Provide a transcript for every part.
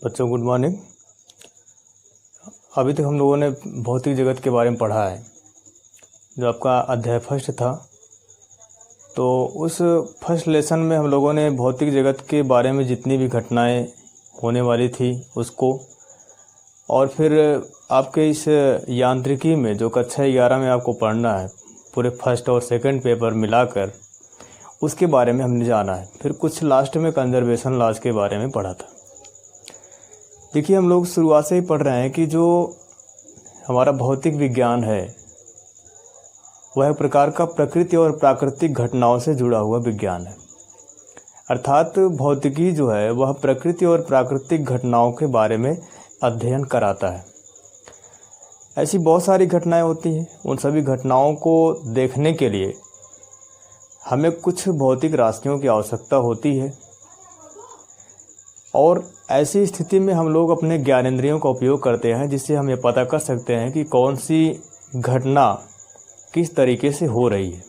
बच्चों good morning. अभी तक हम लोगों ने भौतिक जगत के बारे में पढ़ा है। जो आपका अध्याय फर्स्ट था, तो उस फर्स्ट लेसन में हम लोगों ने भौतिक जगत के बारे में जितनी भी घटनाएं होने वाली थी उसको, और फिर आपके इस यांत्रिकी में जो कक्षा 11 में आपको पढ़ना है, पूरे फर्स्ट और सेकंड पेपर मिलाकर, उसके बारे में हमने जाना है। फिर कुछ लास्ट में कंजर्वेशन लॉज के बारे में पढ़ा था। देखिए, हम लोग शुरुआत से ही पढ़ रहे हैं कि जो हमारा भौतिक विज्ञान है वह एक प्रकार का प्रकृति और प्राकृतिक घटनाओं से जुड़ा हुआ विज्ञान है। अर्थात भौतिकी जो है वह प्रकृति और प्राकृतिक घटनाओं के बारे में अध्ययन कराता है। ऐसी बहुत सारी घटनाएं होती हैं। उन सभी घटनाओं को देखने के लिए हमें कुछ भौतिक राशियों की आवश्यकता होती है, और ऐसी स्थिति में हम लोग अपने ज्ञानेंद्रियों का उपयोग करते हैं, जिससे हम ये पता कर सकते हैं कि कौन सी घटना किस तरीके से हो रही है।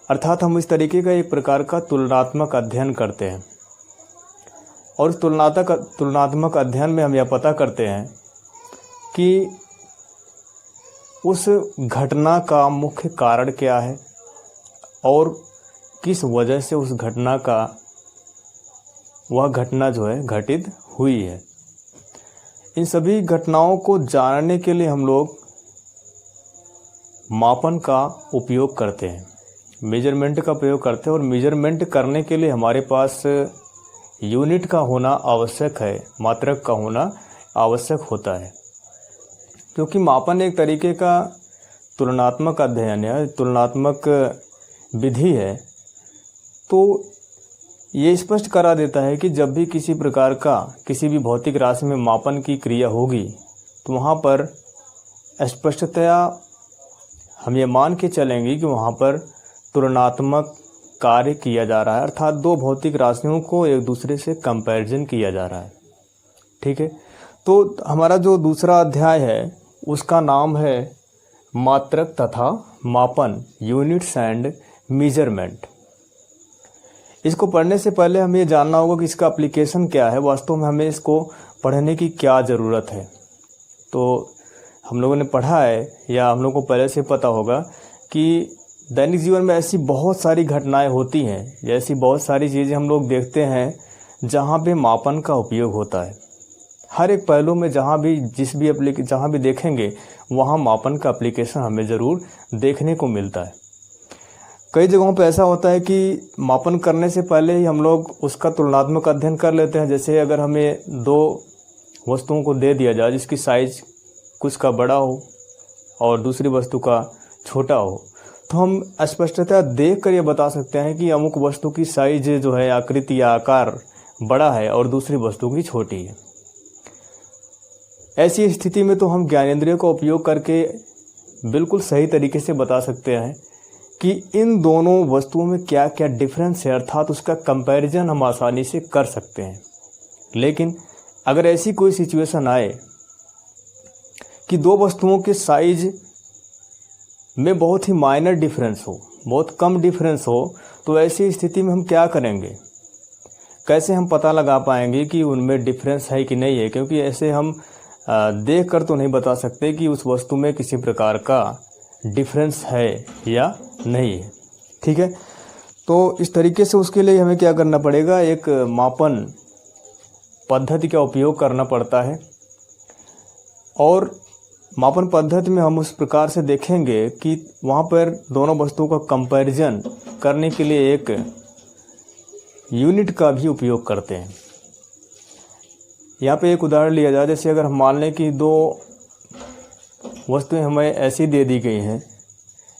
अर्थात हम इस तरीके का एक प्रकार का तुलनात्मक अध्ययन करते हैं, और इस तुलनात्मक अध्ययन में हम यह पता करते हैं कि उस घटना का मुख्य कारण क्या है और किस वजह से उस घटना का वह घटना जो है घटित हुई है। इन सभी घटनाओं को जानने के लिए हम लोग मापन का उपयोग करते हैं, मेजरमेंट का प्रयोग करते हैं, और मेजरमेंट करने के लिए हमारे पास यूनिट का होना आवश्यक है, मात्रक का होना आवश्यक होता है। क्योंकि मापन एक तरीके का तुलनात्मक अध्ययन है, तुलनात्मक विधि है, तो ये स्पष्ट करा देता है कि जब भी किसी प्रकार का किसी भी भौतिक राशि में मापन की क्रिया होगी, तो वहाँ पर स्पष्टतया हम ये मान के चलेंगे कि वहाँ पर तुलनात्मक कार्य किया जा रहा है। अर्थात दो भौतिक राशियों को एक दूसरे से कंपैरिजन किया जा रहा है। ठीक है, तो हमारा जो दूसरा अध्याय है उसका नाम है मात्रक तथा मापन, यूनिट्स एंड मेजरमेंट। इसको पढ़ने से पहले हमें ये जानना होगा कि इसका एप्लीकेशन क्या है, वास्तव में हमें इसको पढ़ने की क्या ज़रूरत है। तो हम लोगों ने पढ़ा है, या हम लोगों को पहले से पता होगा कि दैनिक जीवन में ऐसी बहुत सारी घटनाएं होती हैं, जैसी बहुत सारी चीज़ें हम लोग देखते हैं जहाँ पे मापन का उपयोग होता है। हर एक पहलू में जहाँ भी देखेंगे वहाँ मापन का एप्लीकेशन हमें ज़रूर देखने को मिलता है। कई जगहों पे ऐसा होता है कि मापन करने से पहले ही हम लोग उसका तुलनात्मक अध्ययन कर लेते हैं। जैसे अगर हमें दो वस्तुओं को दे दिया जाए जिसकी साइज कुछ का बड़ा हो और दूसरी वस्तु का छोटा हो, तो हम स्पष्टतः देख कर ये बता सकते हैं कि अमुक वस्तु की साइज जो है, आकृति या आकार बड़ा है और दूसरी वस्तु की छोटी है। ऐसी स्थिति में तो हम ज्ञानेंद्रियों का उपयोग करके बिल्कुल सही तरीके से बता सकते हैं कि इन दोनों वस्तुओं में क्या क्या डिफरेंस है, अर्थात उसका कंपैरिजन हम आसानी से कर सकते हैं। लेकिन अगर ऐसी कोई सिचुएशन आए कि दो वस्तुओं के साइज में बहुत ही माइनर डिफरेंस हो, बहुत कम डिफरेंस हो, तो ऐसी स्थिति में हम क्या करेंगे? कैसे हम पता लगा पाएंगे कि उनमें डिफरेंस है कि नहीं है? क्योंकि ऐसे हम देख कर तो नहीं बता सकते कि उस वस्तु में किसी प्रकार का डिफरेंस है या नहीं है। ठीक है, तो इस तरीके से उसके लिए हमें क्या करना पड़ेगा? एक मापन पद्धति का उपयोग करना पड़ता है, और मापन पद्धति में हम उस प्रकार से देखेंगे कि वहाँ पर दोनों वस्तुओं का कंपैरिजन करने के लिए एक यूनिट का भी उपयोग करते हैं। यहाँ पे एक उदाहरण लिया जाए, जैसे अगर हम मान लें कि दो वस्तुएं हमें ऐसी दे दी गई हैं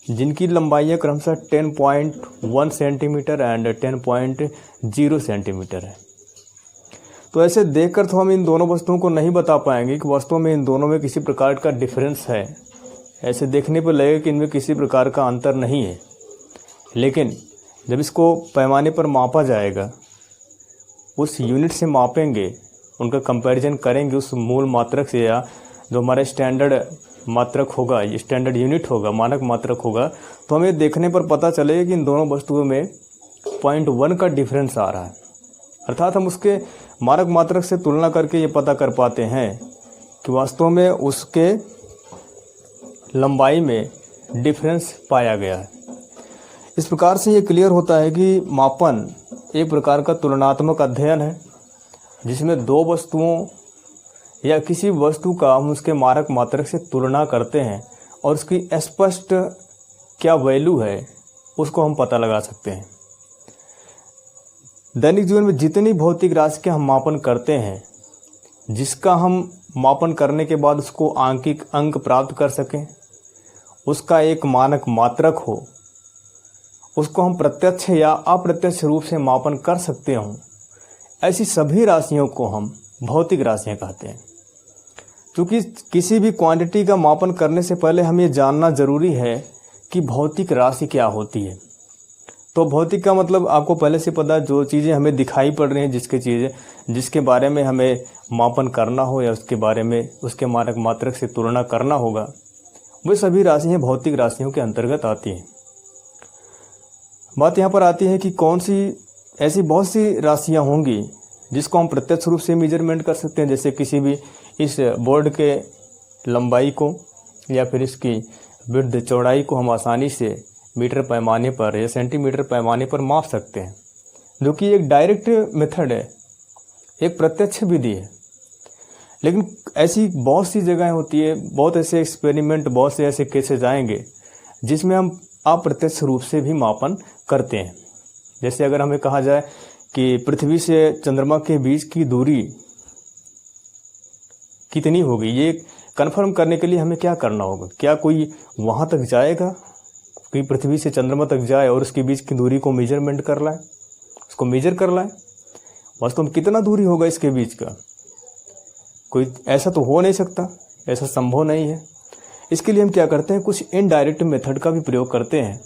जिनकी लंबाइयाँ क्रमशः 10.1 सेंटीमीटर एंड 10.0 सेंटीमीटर है। तो ऐसे देखकर तो हम इन दोनों वस्तुओं को नहीं बता पाएंगे कि वास्तव में इन दोनों में किसी प्रकार का डिफरेंस है। ऐसे देखने पर लगेगा कि इनमें किसी प्रकार का अंतर नहीं है, लेकिन जब इसको पैमाने पर मापा जाएगा, उस यूनिट से मापेंगे, उनका कंपैरिजन करेंगे उस मूल मात्रक से, या जो हमारा स्टैंडर्ड मात्रक होगा, ये स्टैंडर्ड यूनिट होगा, मानक मात्रक होगा, तो हमें देखने पर पता चलेगा कि इन दोनों वस्तुओं में 0.1 का डिफरेंस आ रहा है। अर्थात हम उसके मानक मात्रक से तुलना करके ये पता कर पाते हैं कि वास्तव में उसके लंबाई में डिफरेंस पाया गया है। इस प्रकार से ये क्लियर होता है कि मापन एक प्रकार का तुलनात्मक अध्ययन है, जिसमें दो वस्तुओं या किसी वस्तु का हम उसके मानक मात्रक से तुलना करते हैं और उसकी स्पष्ट क्या वैल्यू है उसको हम पता लगा सकते हैं। दैनिक जीवन में जितनी भौतिक राशि के हम मापन करते हैं, जिसका हम मापन करने के बाद उसको आंकिक अंक प्राप्त कर सकें, उसका एक मानक मात्रक हो, उसको हम प्रत्यक्ष या अप्रत्यक्ष रूप से मापन कर सकते हों, ऐसी सभी राशियों को हम भौतिक राशियां कहते हैं। क्योंकि किसी भी क्वांटिटी का मापन करने से पहले हमें जानना जरूरी है कि भौतिक राशि क्या होती है। तो भौतिक का मतलब आपको पहले से पता है, जो चीज़ें हमें दिखाई पड़ रही हैं, जिसके बारे में हमें मापन करना हो या उसके बारे में उसके मानक मात्रक से तुलना करना होगा, वे सभी राशियाँ भौतिक राशियों के अंतर्गत आती हैं। बात यहाँ पर आती है कि कौन सी ऐसी बहुत सी राशियाँ होंगी जिसको हम प्रत्यक्ष रूप से मेजरमेंट कर सकते हैं, जैसे किसी भी इस बोर्ड के लंबाई को या फिर इसकी विड्थ चौड़ाई को हम आसानी से मीटर पैमाने पर या सेंटीमीटर पैमाने पर माप सकते हैं, जो कि एक डायरेक्ट मेथड है, एक प्रत्यक्ष विधि है। लेकिन ऐसी बहुत सी जगहें होती है, बहुत ऐसे एक्सपेरिमेंट, बहुत से ऐसे केसेस आएंगे जिसमें हम अप्रत्यक्ष रूप से भी मापन करते हैं। जैसे अगर हमें कहा जाए कि पृथ्वी से चंद्रमा के बीच की दूरी कितनी होगी, ये कन्फर्म करने के लिए हमें क्या करना होगा? क्या कोई वहाँ तक जाएगा, कोई पृथ्वी से चंद्रमा तक जाए और उसके बीच की दूरी को मेजरमेंट कर लाए, उसको मेजर कर लाए? वास्तव में कितना दूरी होगा इसके बीच का? कोई ऐसा तो हो नहीं सकता, ऐसा संभव नहीं है। इसके लिए हम क्या करते हैं, कुछ इनडायरेक्ट मेथड का भी प्रयोग करते हैं।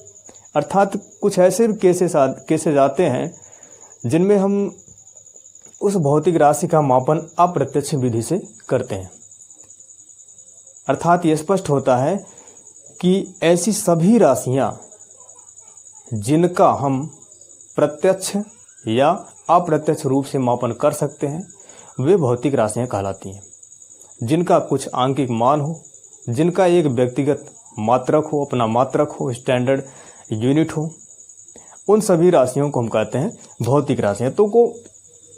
अर्थात कुछ ऐसे केसेस आते हैं जिनमें हम उस भौतिक राशि का मापन अप्रत्यक्ष विधि से करते हैं। अर्थात ये स्पष्ट होता है कि ऐसी सभी राशियां जिनका हम प्रत्यक्ष या अप्रत्यक्ष रूप से मापन कर सकते हैं, वे भौतिक राशियां कहलाती हैं। जिनका कुछ आंकिक मान हो, जिनका एक व्यक्तिगत मात्रक हो, अपना मात्रक हो, स्टैंडर्ड यूनिट हो, उन सभी राशियों को हम कहते हैं भौतिक राशियां। तो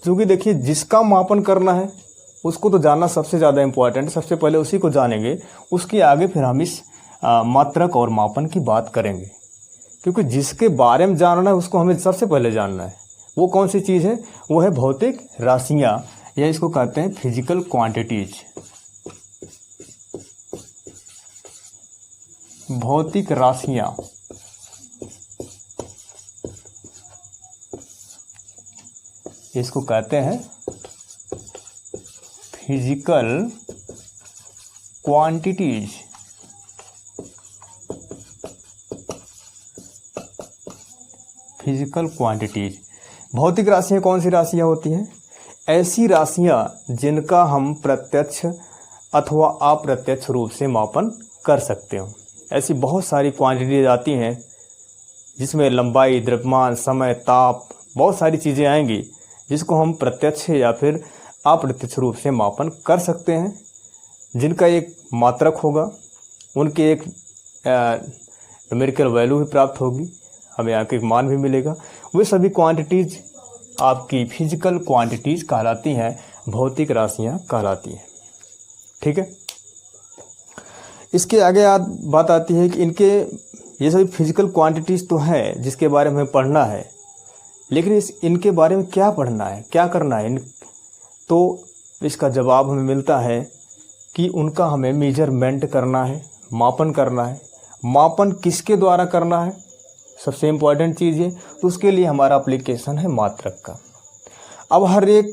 क्योंकि देखिए, जिसका मापन करना है उसको तो जानना सबसे ज़्यादा इम्पोर्टेंट है। सबसे पहले उसी को जानेंगे, उसके आगे फिर हम इस मात्रक और मापन की बात करेंगे। क्योंकि जिसके बारे में जानना है उसको हमें सबसे पहले जानना है। वो कौन सी चीज़ है? वो है भौतिक राशियाँ, या इसको कहते हैं फिजिकल क्वांटिटीज। भौतिक राशियाँ इसको कहते हैं फिजिकल क्वांटिटीज। फिजिकल क्वांटिटीज भौतिक राशियाँ कौन सी राशियाँ होती हैं? ऐसी राशियाँ जिनका हम प्रत्यक्ष अथवा अप्रत्यक्ष रूप से मापन कर सकते हो। ऐसी बहुत सारी क्वांटिटीज आती हैं जिसमें लंबाई, द्रव्यमान, समय, ताप, बहुत सारी चीज़ें आएंगी जिसको हम प्रत्यक्ष या फिर अप्रत्यक्ष रूप से मापन कर सकते हैं, जिनका एक मात्रक होगा, उनके एक न्यूमेरिकल वैल्यू भी प्राप्त होगी, हमें आंकिक मान भी मिलेगा। वे सभी क्वांटिटीज आपकी फिजिकल क्वांटिटीज कहलाती हैं, भौतिक राशियाँ कहलाती हैं। ठीक है, इसके आगे बात आती है कि ये सभी फिजिकल क्वांटिटीज तो हैं जिसके बारे में हमें पढ़ना है, लेकिन इनके बारे में क्या पढ़ना है, क्या करना है? तो इसका जवाब हमें मिलता है कि उनका हमें मेजरमेंट करना है, मापन करना है। मापन किसके द्वारा करना है? सबसे इम्पॉर्टेंट चीज़ है, तो उसके लिए हमारा एप्लीकेशन है मात्रक का। अब हर एक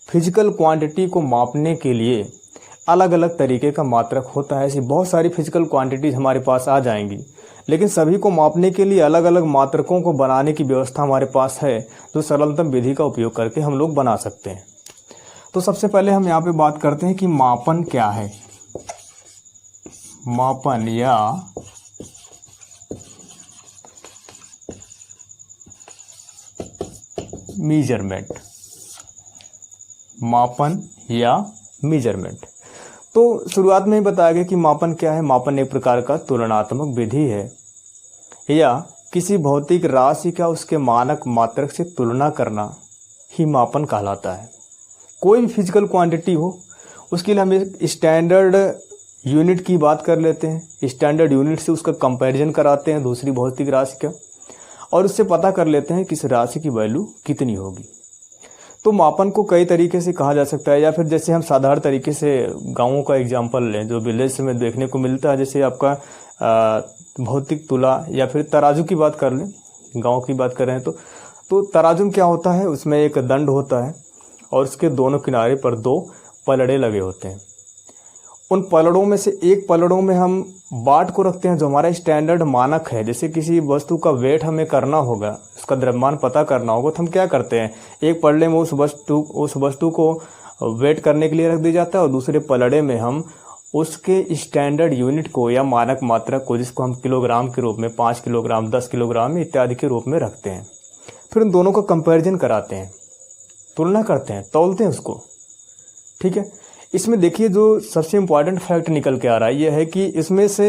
फिजिकल क्वांटिटी को मापने के लिए अलग अलग तरीके का मात्रक होता है। ऐसी बहुत सारी फिजिकल क्वांटिटीज हमारे पास आ जाएंगी, लेकिन सभी को मापने के लिए अलग अलग मात्रकों को बनाने की व्यवस्था हमारे पास है, जो सरलतम विधि का उपयोग करके हम लोग बना सकते हैं। तो सबसे पहले हम यहाँ पे बात करते हैं कि मापन क्या है। मापन या मेजरमेंट। मापन या मेजरमेंट। तो शुरुआत में ही बताया गया कि मापन क्या है। मापन एक प्रकार का तुलनात्मक विधि है या किसी भौतिक राशि का उसके मानक मात्रक से तुलना करना ही मापन कहलाता है। कोई भी फिजिकल क्वांटिटी हो उसके लिए हम एक स्टैंडर्ड यूनिट की बात कर लेते हैं। स्टैंडर्ड यूनिट से उसका कंपैरिजन कराते हैं दूसरी भौतिक राशि का और उससे पता कर लेते हैं कि इस राशि की वैल्यू कितनी होगी। तो मापन को कई तरीके से कहा जा सकता है या फिर जैसे हम साधारण तरीके से गांवों का एग्जांपल लें जो विलेज में देखने को मिलता है, जैसे आपका भौतिक तुला या फिर तराजू की बात कर लें, गांव की बात कर रहे हैं तो तराजू में क्या होता है, उसमें एक दंड होता है और उसके दोनों किनारे पर दो पलड़े लगे होते हैं। उन पलड़ों में से एक पलड़ों में हम बाट को रखते हैं जो हमारा स्टैंडर्ड मानक है। जैसे किसी वस्तु का वेट हमें करना होगा, उसका द्रव्यमान पता करना होगा, तो हम क्या करते हैं, एक पलड़े में उस वस्तु को वेट करने के लिए रख दिया जाता है और दूसरे पलड़े में हम उसके स्टैंडर्ड यूनिट को या मानक मात्रक को, जिसको हम किलोग्राम के रूप में 5 किलोग्राम 10 किलोग्राम इत्यादि के रूप में रखते हैं। फिर उन दोनों का कंपैरिजन कराते हैं, तुलना करते हैं, तौलते हैं उसको। ठीक है, इसमें देखिए जो सबसे इम्पॉर्टेंट फैक्ट निकल के आ रहा है यह है कि इसमें से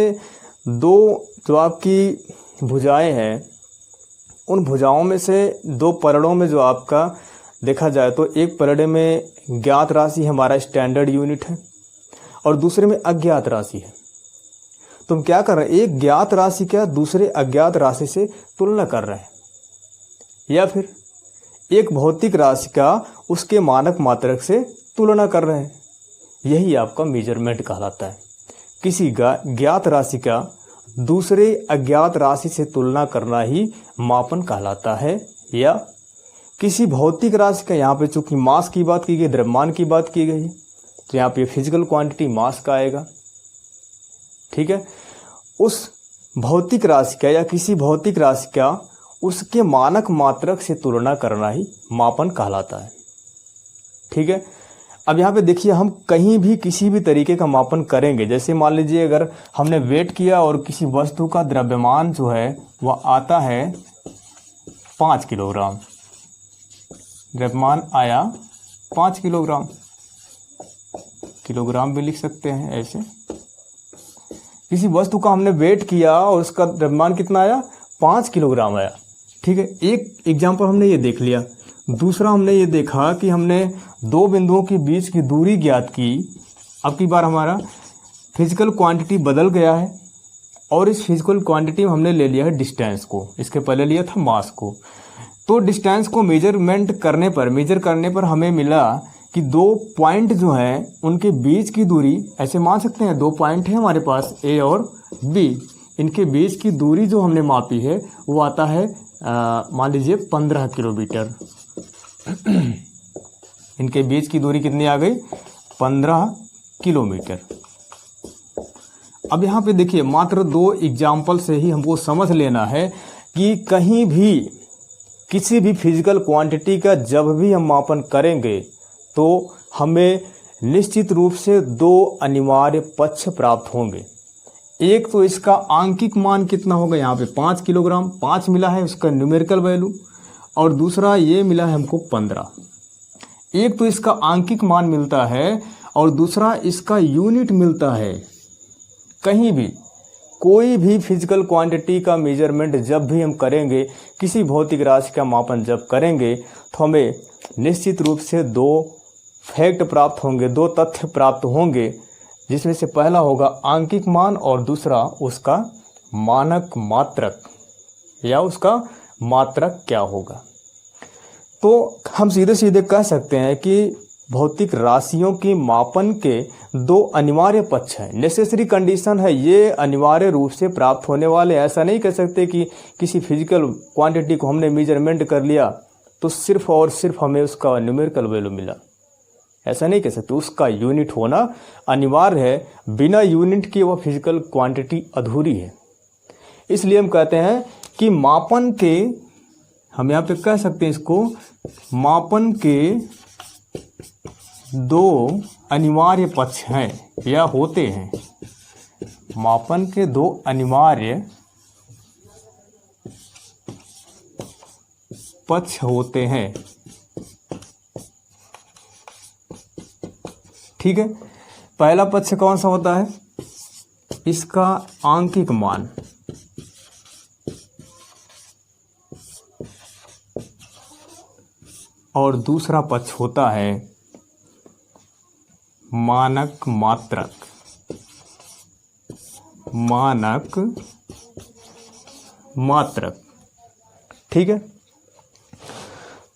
दो जो आपकी भुजाएं हैं, उन भुजाओं में से दो पलड़ों में जो आपका देखा जाए तो एक पलड़े में ज्ञात राशि हमारा स्टैंडर्ड यूनिट है और दूसरे में अज्ञात राशि है। तो हम क्या कर रहे हैं, एक ज्ञात राशि का दूसरे अज्ञात राशि से तुलना कर रहे हैं या फिर एक भौतिक राशि का उसके मानक मात्रक से तुलना कर रहे हैं। यही आपका मेजरमेंट कहलाता है। किसी ज्ञात राशि का दूसरे अज्ञात राशि से तुलना करना ही मापन कहलाता है। या किसी भौतिक राशि का, यहाँ पे चूंकि मास की बात की गई, द्रव्यमान की बात की गई, तो यहाँ पे फिजिकल क्वांटिटी मास का आएगा। ठीक है, उस भौतिक राशि का या किसी भौतिक राशि का उसके मानक मात्रक से तुलना करना ही मापन कहलाता है। ठीक है, अब यहाँ पे देखिए हम कहीं भी किसी भी तरीके का मापन करेंगे, जैसे मान लीजिए अगर हमने वेट किया और किसी वस्तु का द्रव्यमान जो है वह आता है 5 किलोग्राम, द्रव्यमान आया 5 किलोग्राम, किलोग्राम भी लिख सकते हैं ऐसे। किसी वस्तु का हमने वेट किया और उसका द्रव्यमान कितना आया, 5 किलोग्राम आया। ठीक है, एक एग्जाम्पल हमने ये देख लिया। दूसरा हमने ये देखा कि हमने दो बिंदुओं के बीच की दूरी ज्ञात की। अब की बार हमारा फिजिकल क्वांटिटी बदल गया है और इस फिजिकल क्वांटिटी में हमने ले लिया है डिस्टेंस को, इसके पहले लिया था मास को। तो डिस्टेंस को मेजर करने पर हमें मिला कि दो पॉइंट जो हैं उनके बीच की दूरी, ऐसे मान सकते हैं दो पॉइंट है हमारे पास ए और बी, इनके बीच की दूरी जो हमने मापी है वो आता है मान लीजिए 15 किलोमीटर। इनके बीच की दूरी कितनी आ गई, 15 किलोमीटर। अब यहाँ पे देखिए मात्र दो एग्जाम्पल से ही हमको समझ लेना है कि कहीं भी किसी भी फिजिकल क्वांटिटी का जब भी हम मापन करेंगे तो हमें निश्चित रूप से दो अनिवार्य पक्ष प्राप्त होंगे। एक तो इसका आंकिक मान कितना होगा, यहाँ पे 5 किलोग्राम 5 मिला है उसका न्यूमेरिकल वैल्यू, और दूसरा ये मिला है हमको 15। एक तो इसका आंकिक मान मिलता है और दूसरा इसका यूनिट मिलता है। कहीं भी कोई भी फिजिकल क्वांटिटी का मेजरमेंट जब भी हम करेंगे, किसी भौतिक राशि का मापन जब करेंगे तो हमें निश्चित रूप से दो फैक्ट प्राप्त होंगे, दो तथ्य प्राप्त होंगे, जिसमें से पहला होगा आंकिक मान और दूसरा उसका मानक मात्रक या उसका मात्रक क्या होगा। तो हम सीधे सीधे कह सकते हैं कि भौतिक राशियों की मापन के दो अनिवार्य पक्ष हैं, नेसेसरी कंडीशन है, ये अनिवार्य रूप से प्राप्त होने वाले। ऐसा नहीं कह सकते कि किसी फिजिकल क्वांटिटी को हमने मेजरमेंट कर लिया तो सिर्फ और सिर्फ हमें उसका न्यूमेरिकल वैल्यू मिला, ऐसा नहीं कह सकते। उसका यूनिट होना अनिवार्य है, बिना यूनिट के वह फिजिकल क्वांटिटी अधूरी है। इसलिए हम कहते हैं कि मापन के, हम यहाँ पे कह सकते हैं इसको, मापन के दो अनिवार्य पक्ष हैं या होते हैं। मापन के दो अनिवार्य पक्ष होते हैं। ठीक है। पहला पक्ष कौन सा होता है, इसका आंकिक मान, और दूसरा पक्ष होता है मानक मात्रक, मानक मात्रक, ठीक है।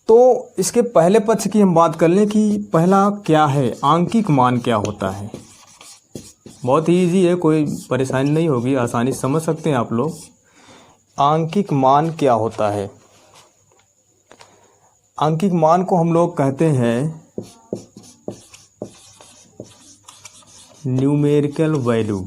तो इसके पहले पक्ष की हम बात कर लें कि पहला क्या है, आंकिक मान क्या होता है। बहुत ही ईजी है, कोई परेशानी नहीं होगी, आसानी से समझ सकते हैं आप लोग। आंकिक मान क्या होता है, आंकिक मान को हम लोग कहते हैं न्यूमेरिकल वैल्यू।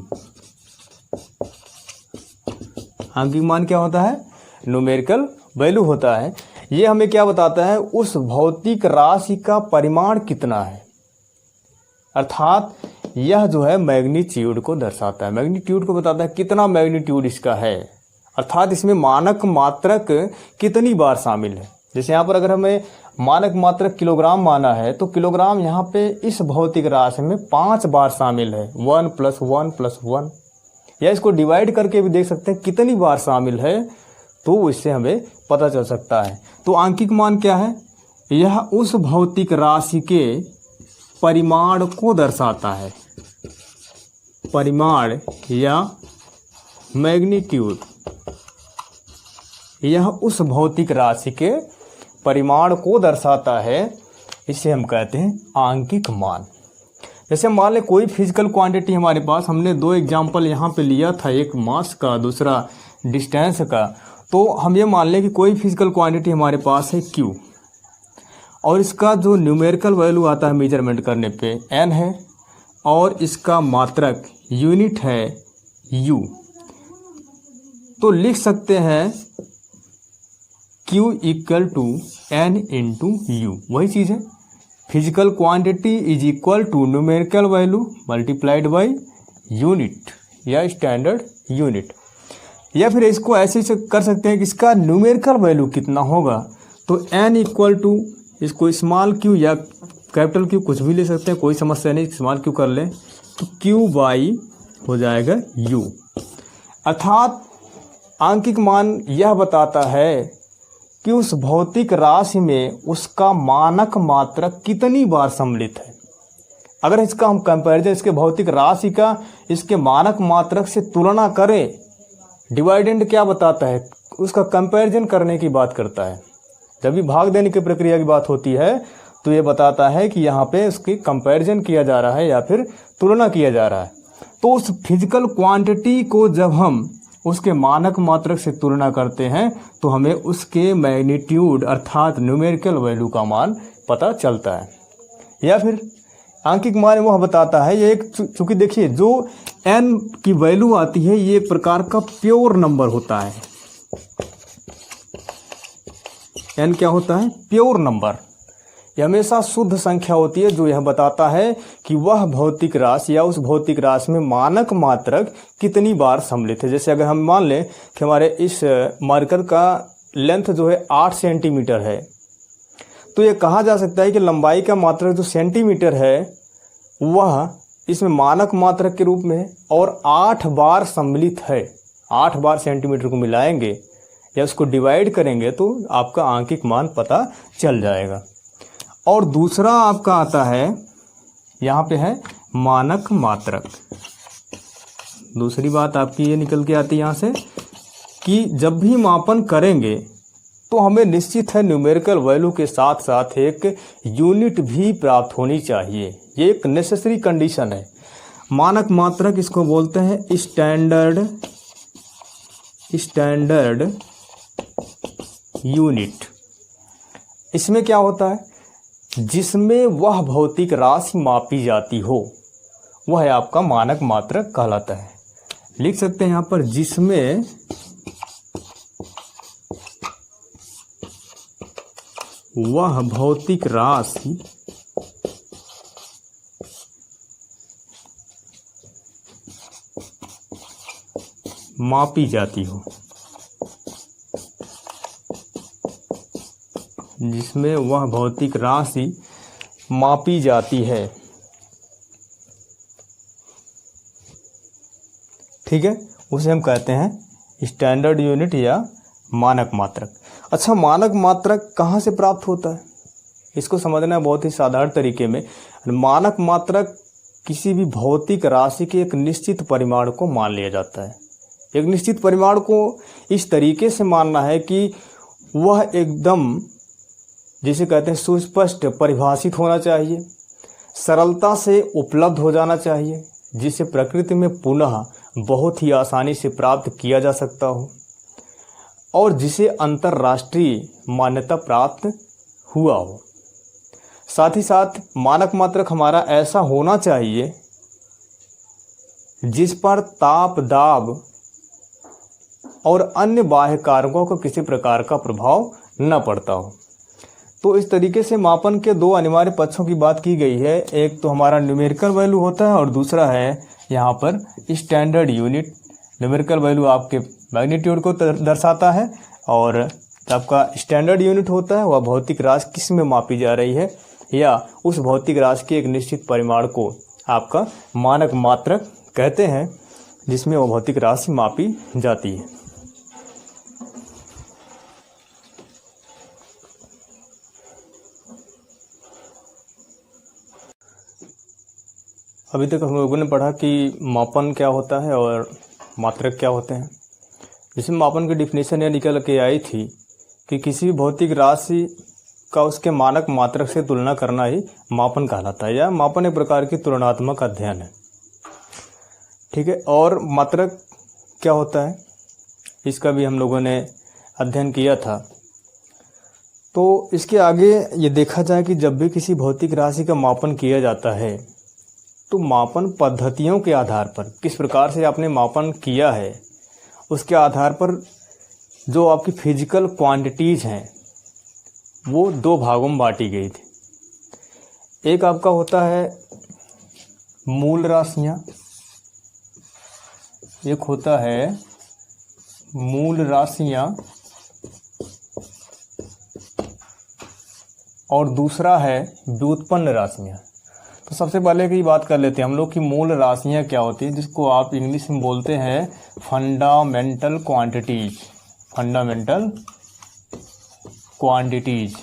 आंकिक मान क्या होता है, न्यूमेरिकल वैल्यू होता है। ये हमें क्या बताता है, उस भौतिक राशि का परिमाण कितना है, अर्थात यह जो है मैग्नीट्यूड को दर्शाता है, मैग्नीट्यूड को बताता है कितना मैग्नीट्यूड इसका है, अर्थात इसमें मानक मात्रक कितनी बार शामिल है। जैसे यहाँ पर अगर हमें मानक मात्रक किलोग्राम माना है तो किलोग्राम यहाँ पे इस भौतिक राशि में 5 बार शामिल है, 1 + 1 + 1, या इसको डिवाइड करके भी देख सकते हैं कितनी बार शामिल है, तो इससे हमें पता चल सकता है। तो आंकिक मान क्या है, यह उस भौतिक राशि के परिमाण को दर्शाता है, परिमाण या मैग्नीट्यूड, यह उस भौतिक राशि के परिमाण को दर्शाता है, इसे हम कहते हैं आंकिक मान। जैसे मान लें कोई फिजिकल क्वांटिटी हमारे पास, हमने 2 एग्जाम्पल यहाँ पे लिया था, एक मास का दूसरा डिस्टेंस का। तो हम ये मान लें कि कोई फिजिकल क्वांटिटी हमारे पास है Q, और इसका जो न्यूमेरिकल वैल्यू आता है मेजरमेंट करने पे N है, और इसका मात्रक यूनिट है U। तो लिख सकते हैं Q = N × U, वही चीज़ है, physical quantity = numerical value multiplied by unit या स्टैंडर्ड यूनिट। या फिर इसको ऐसे से कर सकते हैं कि इसका न्यूमेरिकल वैल्यू कितना होगा, तो N = इसको स्मॉल q या कैपिटल Q कुछ भी ले सकते हैं, कोई समस्या नहीं, स्मॉल q कर लें तो Q/, हो जाएगा U। अर्थात आंकिक मान यह बताता है कि उस भौतिक राशि में उसका मानक मात्रक कितनी बार सम्मिलित है। अगर इसका हम कंपैरिजन, इसके भौतिक राशि का इसके मानक मात्रक से तुलना करें, डिवाइडेंड क्या बताता है, उसका कंपैरिजन करने की बात करता है। जब भी भाग देने की प्रक्रिया की बात होती है तो ये बताता है कि यहाँ पे उसकी कंपैरिजन किया जा रहा है या फिर तुलना किया जा रहा है। तो उस फिजिकल क्वांटिटी को जब हम उसके मानक मात्रक से तुलना करते हैं तो हमें उसके मैग्नीट्यूड अर्थात न्यूमेरिकल वैल्यू का मान पता चलता है। या फिर आंकिक मान वह बताता है, ये एक चूंकि देखिए जो n की वैल्यू आती है ये एक प्रकार का प्योर नंबर होता है। n क्या होता है, प्योर नंबर, यह हमेशा शुद्ध संख्या होती है, जो यह बताता है कि वह भौतिक राशि या उस भौतिक राशि में मानक मात्रक कितनी बार सम्मिलित है। जैसे अगर हम मान लें कि हमारे इस मार्कर का लेंथ जो है 8 सेंटीमीटर है, तो ये कहा जा सकता है कि लंबाई का मात्रक जो सेंटीमीटर है वह इसमें मानक मात्रक के रूप में है और 8 बार सम्मिलित है। 8 बार सेंटीमीटर को मिलाएंगे या उसको डिवाइड करेंगे तो आपका आंकिक मान पता चल जाएगा। और दूसरा आपका आता है, यहाँ पे है मानक मात्रक। दूसरी बात आपकी ये निकल के आती है यहाँ से कि जब भी मापन करेंगे तो हमें निश्चित है न्यूमेरिकल वैल्यू के साथ साथ एक यूनिट भी प्राप्त होनी चाहिए, ये एक नेसेसरी कंडीशन है। मानक मात्रक इसको बोलते हैं स्टैंडर्ड यूनिट। इसमें क्या होता है, जिसमें वह भौतिक राशि मापी जाती हो वह आपका मानक मात्रक कहलाता है। लिख सकते हैं यहाँ पर, जिसमें वह भौतिक राशि मापी जाती हो, जिसमें वह भौतिक राशि मापी जाती है ठीक है, उसे हम कहते हैं स्टैंडर्ड यूनिट या मानक मात्रक। अच्छा, मानक मात्रक कहाँ से प्राप्त होता है, इसको समझना बहुत ही साधारण तरीके में। मानक मात्रक किसी भी भौतिक राशि के एक निश्चित परिमाण को मान लिया जाता है। एक निश्चित परिमाण को इस तरीके से मानना है कि वह एकदम, जिसे कहते हैं, सुस्पष्ट परिभाषित होना चाहिए, सरलता से उपलब्ध हो जाना चाहिए, जिसे प्रकृति में पुनः बहुत ही आसानी से प्राप्त किया जा सकता हो, और जिसे अंतर्राष्ट्रीय मान्यता प्राप्त हुआ हो। साथ ही साथ मानक मात्रक हमारा ऐसा होना चाहिए जिस पर ताप, दाब और अन्य बाह्य कारकों का किसी प्रकार का प्रभाव न पड़ता हो। तो इस तरीके से मापन के दो अनिवार्य पक्षों की बात की गई है। एक तो हमारा न्यूमेरिकल वैल्यू होता है और दूसरा है यहाँ पर स्टैंडर्ड यूनिट। न्यूमेरिकल वैल्यू आपके मैग्नीट्यूड को दर्शाता है और आपका स्टैंडर्ड यूनिट होता है वह भौतिक राशि किस में मापी जा रही है, या उस भौतिक राशि के एक निश्चित परिमाण को आपका मानक मात्रक कहते हैं, जिसमें वह भौतिक राशि मापी जाती है। अभी तक हम लोगों ने पढ़ा कि मापन क्या होता है और मात्रक क्या होते हैं। जिसमें मापन की डिफिनेशन यह निकल के आई थी कि किसी भौतिक राशि का उसके मानक मात्रक से तुलना करना ही मापन कहलाता है, या मापन एक प्रकार की तुलनात्मक अध्ययन है। ठीक है, और मात्रक क्या होता है इसका भी हम लोगों ने अध्ययन किया था। तो इसके आगे ये देखा जाए कि जब भी किसी भौतिक राशि का मापन किया जाता है तो मापन पद्धतियों के आधार पर, किस प्रकार से आपने मापन किया है उसके आधार पर जो आपकी फिजिकल क्वांटिटीज़ हैं वो दो भागों में बांटी गई थी। एक आपका होता है मूल राशियां, एक होता है मूल राशियां, और दूसरा है व्युत्पन्न राशियां। तो सबसे पहले की बात कर लेते हैं हम लोग कि मूल राशियां क्या होती है, जिसको आप इंग्लिश में बोलते हैं फंडामेंटल क्वांटिटीज। फंडामेंटल क्वांटिटीज,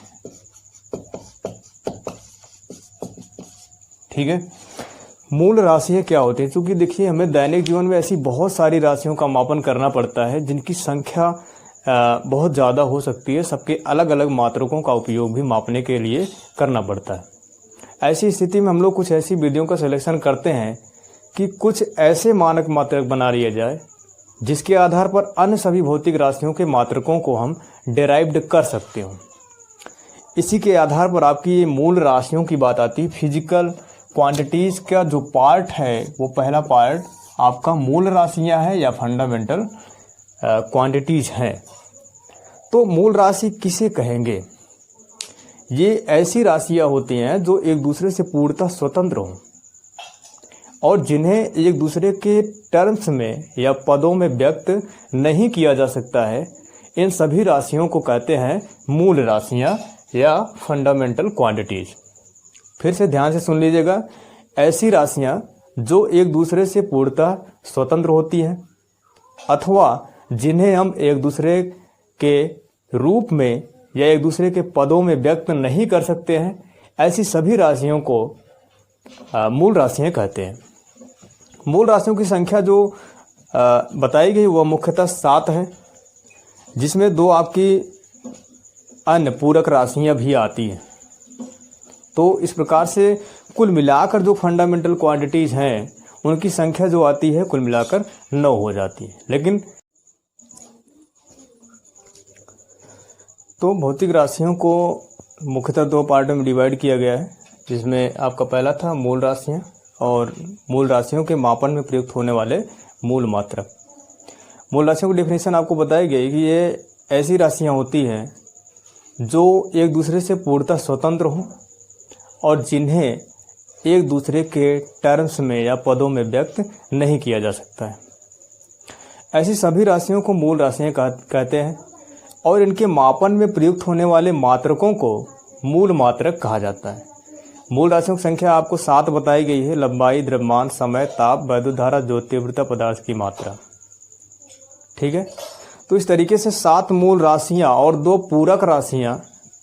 ठीक है। मूल राशियां क्या होती है, क्योंकि देखिए हमें दैनिक जीवन में ऐसी बहुत सारी राशियों का मापन करना पड़ता है जिनकी संख्या बहुत ज़्यादा हो सकती है। सबके अलग अलग मात्रकों का उपयोग भी मापने के लिए करना पड़ता है। ऐसी स्थिति में हम लोग कुछ ऐसी विधियों का सिलेक्शन करते हैं कि कुछ ऐसे मानक मात्रक बना लिए जाए जिसके आधार पर अन्य सभी भौतिक राशियों के मात्रकों को हम डिराइव्ड कर सकते हो। इसी के आधार पर आपकी ये मूल राशियों की बात आती है। फिजिकल क्वांटिटीज़ का जो पार्ट है वो पहला पार्ट आपका मूल राशियां है या फंडामेंटल क्वांटिटीज़ हैं। तो मूल राशि किसे कहेंगे? ये ऐसी राशियां होती हैं जो एक दूसरे से पूर्णतः स्वतंत्र हों और जिन्हें एक दूसरे के टर्म्स में या पदों में व्यक्त नहीं किया जा सकता है। इन सभी राशियों को कहते हैं मूल राशियां या फंडामेंटल क्वांटिटीज। फिर से ध्यान से सुन लीजिएगा, ऐसी राशियां जो एक दूसरे से पूर्णतः स्वतंत्र होती हैं अथवा जिन्हें हम एक दूसरे के रूप में या एक दूसरे के पदों में व्यक्त नहीं कर सकते हैं, ऐसी सभी राशियों को मूल राशियां कहते हैं। मूल राशियों की संख्या जो बताई गई वह मुख्यतः 7 है, जिसमें 2 आपकी अन्य पूरक राशियां भी आती हैं। तो इस प्रकार से कुल मिलाकर जो फंडामेंटल क्वांटिटीज़ हैं उनकी संख्या जो आती है कुल मिलाकर 9 हो जाती है। लेकिन तो भौतिक राशियों को मुख्यतः 2 पार्टों में डिवाइड किया गया है, जिसमें आपका पहला था मूल राशियां और मूल राशियों के मापन में प्रयुक्त होने वाले मूल मात्रक। मूल राशियों की डेफिनेशन आपको बताई गई कि ये ऐसी राशियां होती हैं जो एक दूसरे से पूर्णतः स्वतंत्र हों और जिन्हें एक दूसरे के टर्म्स में या पदों में व्यक्त नहीं किया जा सकता है। ऐसी सभी राशियों को मूल राशियां कहते हैं और इनके मापन में प्रयुक्त होने वाले मात्रकों को मूल मात्रक कहा जाता है। मूल राशियों की संख्या आपको 7 बताई गई है। लंबाई, द्रव्यमान, समय, ताप, वैद्युत धारा, ज्योति तीव्रता, पदार्थ की मात्रा। ठीक है, तो इस तरीके से 7 मूल राशियां और 2 पूरक राशियां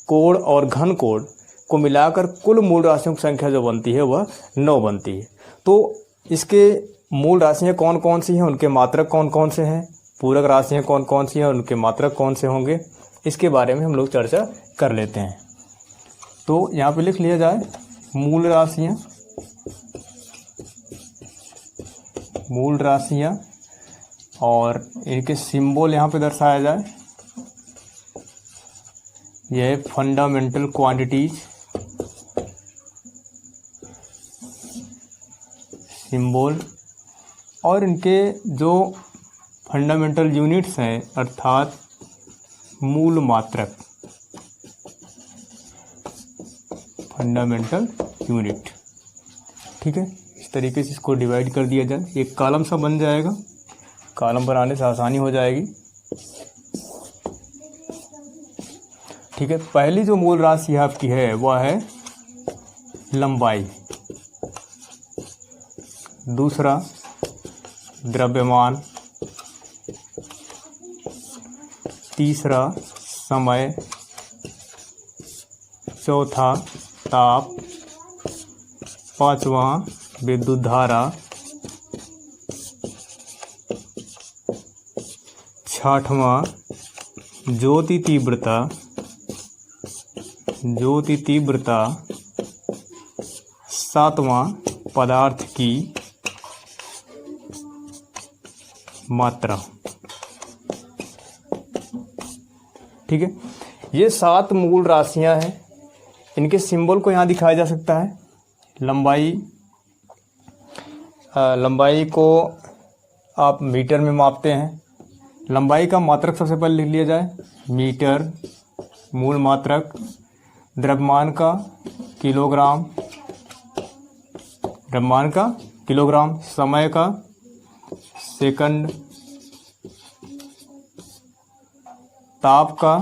कोण और घन कोण को मिलाकर कुल मूल राशियों की संख्या जो बनती है वह 9 बनती है। तो इसके मूल राशियां कौन कौन सी हैं, उनके मात्रक कौन कौन से हैं, पूरक राशियां कौन कौन सी हैं, उनके मात्रक कौन से होंगे, इसके बारे में हम लोग चर्चा कर लेते हैं। तो यहाँ पे लिख लिया जाए मूल राशियां, मूल राशियां और इनके सिंबल यहाँ पे दर्शाया जाए। यह फंडामेंटल क्वांटिटीज, सिंबल, और इनके जो फंडामेंटल यूनिट्स हैं अर्थात मूल मात्रक, फंडामेंटल यूनिट। ठीक है, इस तरीके से इसको डिवाइड कर दिया जाए, एक कॉलम सा बन जाएगा, कॉलम बनाने से आसानी हो जाएगी। ठीक है, पहली जो मूल राशि आपकी है वह है लंबाई, दूसरा द्रव्यमान, तीसरा समय, चौथा ताप, पांचवा विद्युत धारा, छठवां ज्योति तीव्रता, ज्योति तीव्रता, सातवां पदार्थ की मात्रा। ठीक है, ये 7 मूल राशियां हैं। इनके सिंबल को यहाँ दिखाया जा सकता है। लंबाई, लंबाई को आप मीटर में मापते हैं। लंबाई का मात्रक सबसे पहले लिख लिया जाए, मीटर मूल मात्रक। द्रव्यमान का किलोग्राम, द्रव्यमान का किलोग्राम। समय का सेकंड। ताप का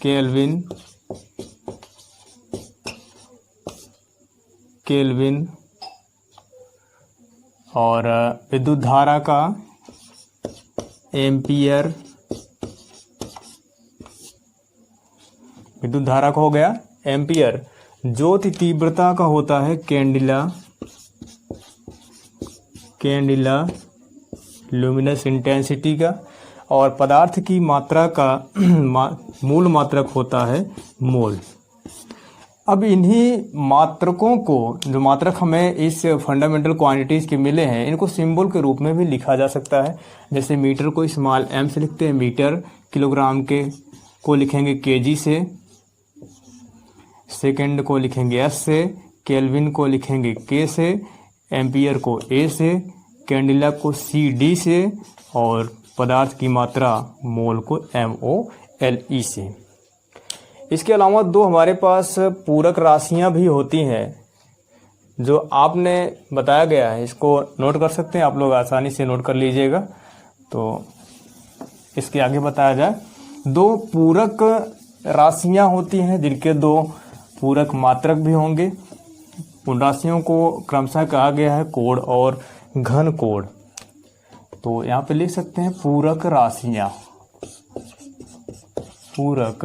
केल्विन, केल्विन। और विद्युत धारा का एम्पियर, विद्युत धारा का हो गया एम्पियर। ज्योति तीव्रता का होता है कैंडिला, कैंडिला लुमिनस इंटेंसिटी का। और पदार्थ की मात्रा का मूल मात्रक होता है मोल। अब इन्हीं मात्रकों को, जो मात्रक हमें इस फंडामेंटल क्वांटिटीज़ के मिले हैं, इनको सिंबल के रूप में भी लिखा जा सकता है। जैसे मीटर को स्मॉल m से लिखते हैं मीटर, किलोग्राम के को लिखेंगे kg से, सेकंड को लिखेंगे s से, केल्विन को लिखेंगे k से, एम्पियर को a से, कैंडिला को cd से, और पदार्थ की मात्रा मोल को MOLE से। इसके अलावा 2 हमारे पास पूरक राशियां भी होती हैं जो आपने बताया गया है। इसको नोट कर सकते हैं आप लोग, आसानी से नोट कर लीजिएगा। तो इसके आगे बताया जाए, 2 पूरक राशियां होती हैं जिनके 2 पूरक मात्रक भी होंगे। उन राशियों को क्रमशः कहा गया है कोण और घन कोण। तो यहाँ पे लिख सकते हैं पूरक राशियां, पूरक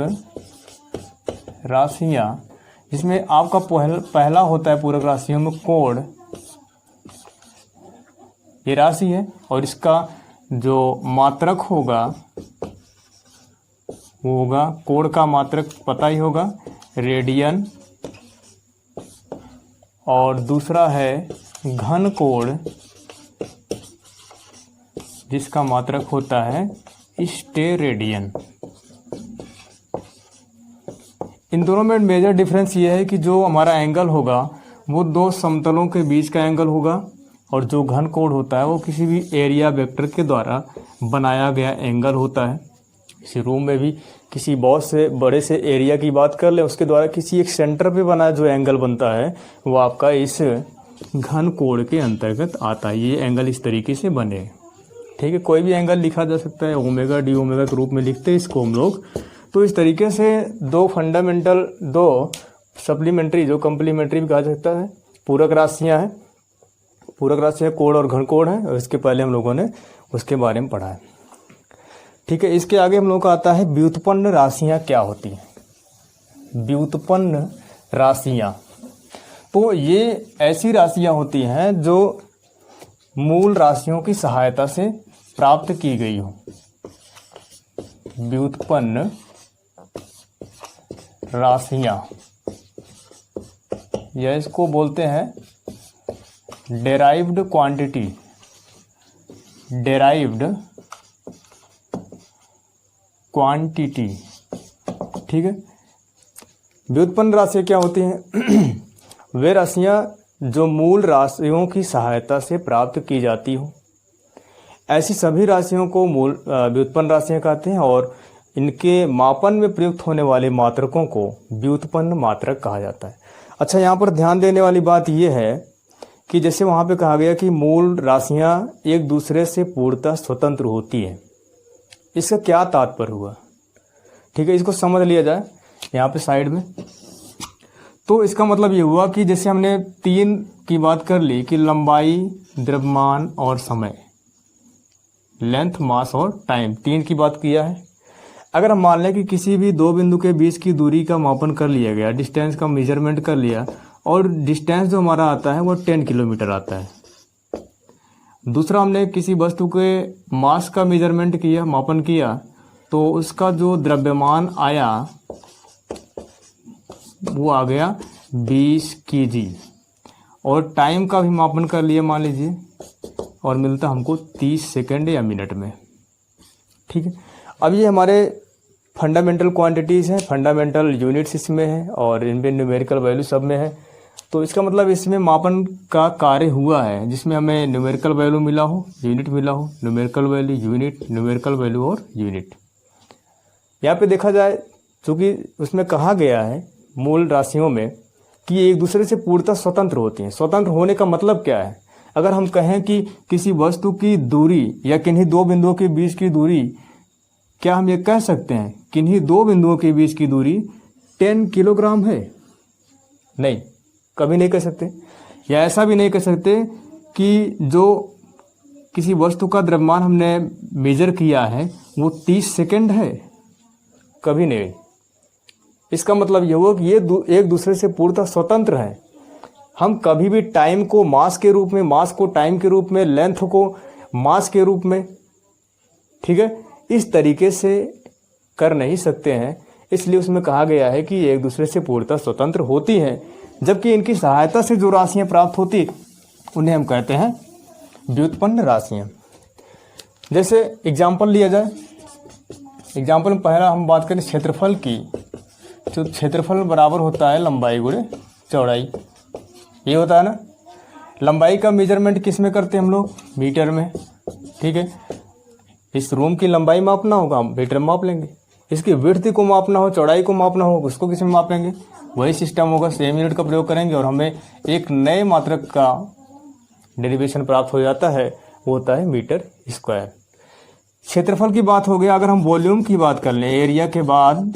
राशियां, जिसमें आपका पहला होता है पूरक राशियों में कोण। ये राशि है और इसका जो मात्रक होगा वो होगा, कोण का मात्रक पता ही होगा, रेडियन। और दूसरा है घन कोण, जिसका मात्रक होता है स्टेरेडियन। इन दोनों में मेजर डिफरेंस ये है कि जो हमारा एंगल होगा वो 2 समतलों के बीच का एंगल होगा, और जो घन कोण होता है वो किसी भी एरिया वेक्टर के द्वारा बनाया गया एंगल होता है। इसी रूम में भी किसी बहुत से बड़े से एरिया की बात कर ले, उसके द्वारा किसी एक सेंटर पे बना जो एंगल बनता है वो आपका इस घन कोण के अंतर्गत आता है। ये एंगल इस तरीके से बने। ठीक है, कोई भी एंगल लिखा जा सकता है, ओमेगा डी ओमेगा के रूप में लिखते हैं इसको हम लोग। तो इस तरीके से 2 सप्लीमेंट्री जो कम्प्लीमेंट्री भी कहा जा सकता है, पूरक राशियाँ हैं, पूरक राशियाँ कोण और घन कोण है, और इसके पहले हम लोगों ने उसके बारे में पढ़ा है। ठीक है, इसके आगे हम लोगों का आता है व्युत्पन्न राशियाँ क्या होती हैं। व्युत्पन्न राशियाँ, तो ये ऐसी राशियाँ होती हैं जो मूल राशियों की सहायता से प्राप्त की गई हो। व्युत्पन्न राशियाँ, या इसको बोलते हैं डेराइव्ड क्वांटिटी। डेराइव्ड क्वांटिटी, ठीक है। व्युत्पन्न राशियाँ क्या होती हैं? वे राशियाँ जो मूल राशियों की सहायता से प्राप्त की जाती हो, ऐसी सभी राशियों को मूल व्युत्पन्न राशियाँ कहते हैं, और इनके मापन में प्रयुक्त होने वाले मात्रकों को व्युत्पन्न मात्रक कहा जाता है। अच्छा, यहाँ पर ध्यान देने वाली बात यह है कि जैसे वहाँ पे कहा गया कि मूल राशियाँ एक दूसरे से पूर्णतः स्वतंत्र होती हैं, इसका क्या तात्पर्य हुआ? ठीक है, इसको समझ लिया जाए यहाँ पे साइड में। तो इसका मतलब ये हुआ कि जैसे हमने 3 की बात कर ली कि लंबाई, द्रव्यमान और समय, लेंथ, मास और टाइम, 3 की बात किया है। अगर हम मान लें कि किसी भी 2 बिंदु के बीच की दूरी का मापन कर लिया गया, डिस्टेंस का मेजरमेंट कर लिया, और डिस्टेंस जो हमारा आता है वो 10 किलोमीटर आता है। दूसरा, हमने किसी वस्तु के मास का मेजरमेंट किया, मापन किया, तो उसका जो द्रव्यमान आया वो आ गया 20 kg, और टाइम का भी मापन कर लिया मान लीजिए, और मिलता हमको 30 सेकंड या मिनट में। ठीक है, अब ये हमारे फंडामेंटल क्वांटिटीज़ हैं, फंडामेंटल यूनिट्स इसमें है, और इनमें न्यूमेरिकल वैल्यू सब में है। तो इसका मतलब इसमें मापन का कार्य हुआ है जिसमें हमें न्यूमेरिकल वैल्यू मिला हो, यूनिट मिला हो, numerical value, unit, numerical value और यूनिट। यहाँ पे देखा जाए, चूँकि उसमें कहा गया है मूल राशियों में कि ये एक दूसरे से पूर्णतः स्वतंत्र होती हैं। स्वतंत्र होने का मतलब क्या है? अगर हम कहें कि किसी वस्तु की दूरी या किन्हीं 2 बिंदुओं के बीच की दूरी, क्या हम ये कह सकते हैं किन्हीं 2 बिंदुओं के बीच की दूरी 10 किलोग्राम है? नहीं, कभी नहीं कह सकते। या ऐसा भी नहीं कह सकते कि जो किसी वस्तु का द्रव्यमान हमने मेजर किया है वो 30 सेकंड है, कभी नहीं। इसका मतलब ये हुआ कि ये एक दूसरे से पूर्णतः स्वतंत्र हैं। हम कभी भी टाइम को मास के रूप में, मास को टाइम के रूप में, लेंथ को मास के रूप में, ठीक है, इस तरीके से कर नहीं सकते हैं। इसलिए उसमें कहा गया है कि ये एक दूसरे से पूर्णतः स्वतंत्र होती हैं, जबकि इनकी सहायता से जो राशियाँ प्राप्त होती उन्हें हम कहते हैं व्युत्पन्न राशियाँ। जैसे एग्जाम्पल लिया जाए, एग्जाम्पल में पहला हम बात करें क्षेत्रफल की, तो क्षेत्रफल बराबर होता है लंबाई गुणे चौड़ाई, ये होता है ना। लंबाई का मेजरमेंट किस में करते हैं हम लोग? मीटर में। ठीक है, इस रूम की लंबाई मापना होगा, हम मीटर में माप लेंगे। इसकी विड्थ को मापना हो, चौड़ाई को मापना हो, उसको किस में मापेंगे? वही सिस्टम होगा, सेम यूनिट का प्रयोग करेंगे, और हमें एक नए मात्रक का डेरिवेशन प्राप्त हो जाता है, वो होता है मीटर स्क्वायर। क्षेत्रफल की बात हो गई। अगर हम वॉल्यूम की बात कर लें, एरिया के बाद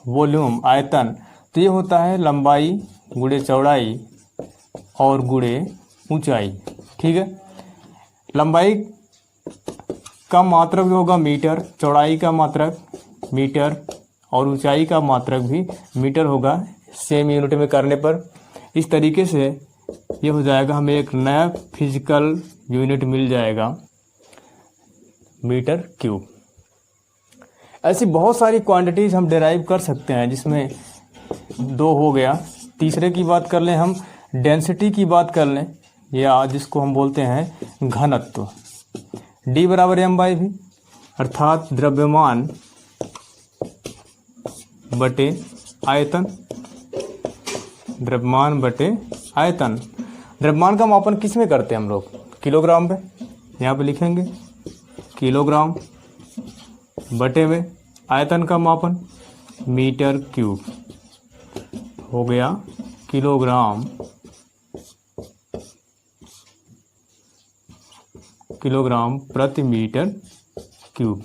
वॉल्यूम, आयतन, तो ये होता है लंबाई गुणे चौड़ाई और गुणे ऊंचाई। ठीक है, लंबाई का मात्रक जो होगा मीटर, चौड़ाई का मात्रक मीटर, और ऊंचाई का मात्रक भी मीटर होगा, सेम यूनिट में करने पर। इस तरीके से ये हो जाएगा, हमें एक नया फिजिकल यूनिट मिल जाएगा, मीटर क्यूब। ऐसी बहुत सारी क्वांटिटीज हम डिराइव कर सकते हैं, जिसमें 2 हो गया। तीसरे की बात कर लें हम, डेंसिटी की बात कर लें, या जिसको हम बोलते हैं घनत्व। D बराबर m/v, अर्थात द्रव्यमान बटे आयतन, द्रव्यमान बटे आयतन। द्रव्यमान का मापन किस में करते हैं हम लोग? किलोग्राम पे, यहाँ पे लिखेंगे किलोग्राम, बटे में आयतन का मापन मीटर क्यूब, हो गया किलोग्राम, किलोग्राम प्रति मीटर क्यूब।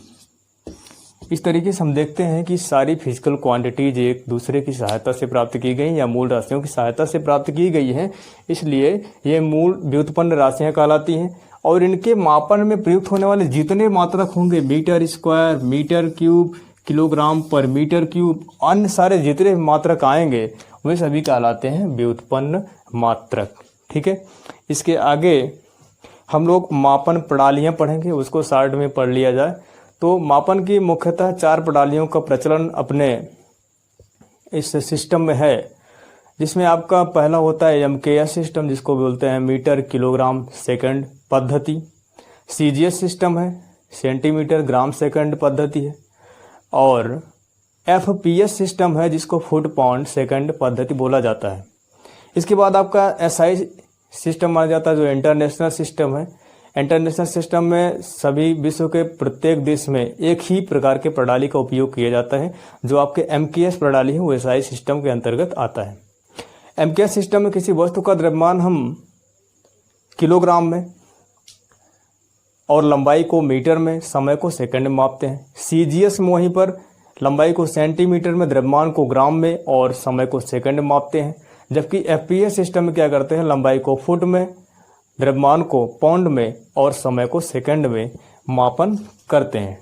इस तरीके से हम देखते हैं कि सारी फिजिकल क्वांटिटीज एक दूसरे की सहायता से प्राप्त की गई या मूल राशियों की सहायता से प्राप्त की गई हैं, इसलिए ये मूल व्युत्पन्न राशियां कहलाती हैं। और इनके मापन में प्रयुक्त होने वाले जितने मात्रक होंगे, metre square, metre cube, kilogram per metre cube, अन्य सारे जितने मात्रक आएंगे वे सभी कहलाते हैं व्युत्पन्न मात्रक। ठीक है, इसके आगे हम लोग मापन प्रणालियां पढ़ेंगे, उसको शॉर्ट में पढ़ लिया जाए तो मापन की मुख्यतः 4 प्रणालियों का प्रचलन अपने इस सिस्टम में है, जिसमें आपका पहला होता है एमकेएस सिस्टम, जिसको बोलते हैं मीटर किलोग्राम सेकंड पद्धति। सीजीएस सिस्टम है, सेंटीमीटर ग्राम सेकंड पद्धति है। और एफपीएस सिस्टम है, जिसको फुट पाउंड सेकंड पद्धति बोला जाता है। इसके बाद आपका एसआई सिस्टम माना जाता है, जो इंटरनेशनल सिस्टम है। इंटरनेशनल सिस्टम में सभी विश्व के प्रत्येक देश में एक ही प्रकार के प्रणाली का उपयोग किया जाता है। जो आपके एमकेएस प्रणाली है वो एसआई सिस्टम के अंतर्गत आता है। एमकेएस सिस्टम में किसी वस्तु का द्रव्यमान हम किलोग्राम में और लंबाई को मीटर में, समय को सेकंड में मापते हैं। सीजीएस में वहीं पर लंबाई को सेंटीमीटर में, द्रव्यमान को ग्राम में और समय को सेकंड में मापते हैं। जबकि एफपीएस सिस्टम में क्या करते हैं, लंबाई को फुट में, द्रव्यमान को पाउंड में और समय को सेकंड में मापन करते हैं।